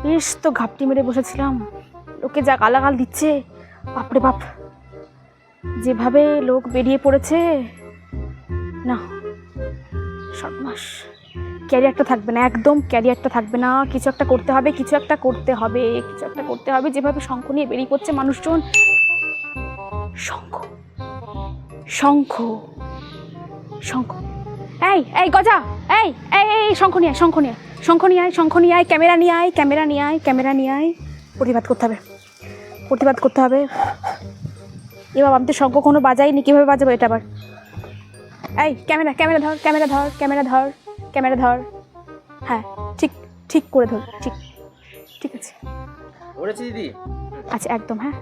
বেশ তো ঘাপটি মেরে বসেছিলাম, লোকে যা গালাগাল দিচ্ছে, বাপরে বাপ, যেভাবে লোক বেরিয়ে পড়েছে না, সর্বনাশ। ক্যারিয়ারটা থাকবে না, একদম ক্যারিয়ারটা থাকবে না। কিছু একটা করতে হবে, কিছু একটা করতে হবে, কিছু একটা করতে হবে। যেভাবে শঙ্খ নিয়ে বেরিয়ে পড়ছে মানুষজন, শঙ্খ শঙ্খ শঙ্খ, এই এই গজা, এই এই এই শঙ্খ নিয়ে আয়, শঙ্খ নিয়ে আয়, শঙ্খ নিয়ে আয়, শঙ্খ নিয়ে আয়, ক্যামেরা নিয়ে আয়, ক্যামেরা নিয়ে আয়, ক্যামেরা নিয়ে আয়। প্রতিবাদ করতে হবে, প্রতিবাদ করতে হবে। এবার আমি তো শঙ্খ কোনো বাজাইনি, কীভাবে বাজাবো এটা আবার? এই ক্যামেরা, ক্যামেরা ধর, ক্যামেরা ধর, ক্যামেরা ধর, ক্যামেরা ধর। হ্যাঁ, ঠিক ঠিক করে ধর, ঠিক ঠিক আছে দিদি। আচ্ছা, একদম। হ্যাঁ,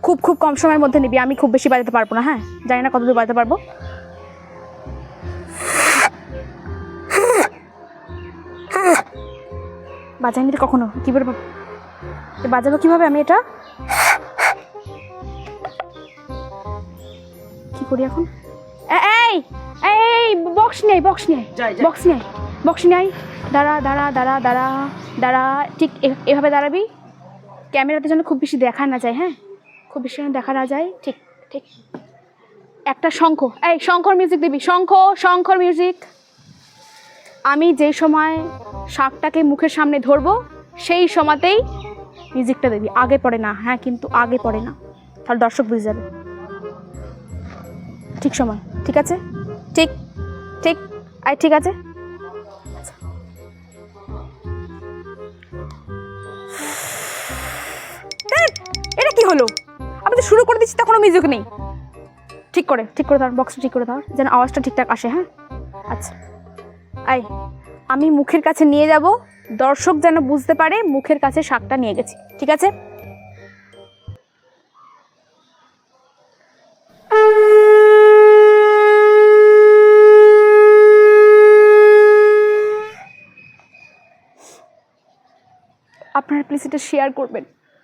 খুব খুব কম সময়ের মধ্যে নিবি, আমি খুব বেশি বাজাতে পারবো না। হ্যাঁ, জানি না কতদূর বাজাতে পারবো। বাজাইনি তো কখনো, কীভাবে বাজাবো, কীভাবে আমি এটা কি করি এখন? এই এই বক্স নেই, বক্স নেই, বক্স নেই, বক্স নেই। দাঁড়া দাঁড়া দাঁড়া দাঁড়া দাঁড়া, ঠিক এভাবে দাঁড়াবি, ক্যামেরাতে যেন খুব বেশি দেখা না যায়। হ্যাঁ, খুব বেশি যেন দেখা না যায়। ঠিক ঠিক। একটা শঙ্খ, এই শঙ্খর মিউজিক দিবি, শঙ্খ, শঙ্খর মিউজিক। আমি যেই সময় শাকটাকে মুখের সামনে ধরবো সেই সময়তেই মিউজিকটা দিবি, আগে পড়ে না। হ্যাঁ, কিন্তু আগে পড়ে না, তাহলে দর্শক বুঝে যাবে। ঠিক সময়, ঠিক আছে, ঠিক ঠিক, আই ঠিক আছে। এটা কি হলো? আমি তো শুরু করে দিচ্ছি, তখনও মিউজিক নেই। ঠিক করে ধর, বক্সটা ঠিক করে ধর, যেন আওয়াজটা ঠিকঠাক আসে। হ্যাঁ, আচ্ছা। আই, আমি মুখের কাছে নিয়ে যাব, দর্শক যেন বুঝতে পারে মুখের কাছে শাকটা নিয়ে গেছি। ঠিক আছে? আপনারা প্লিজ এটা শেয়ার করবেন।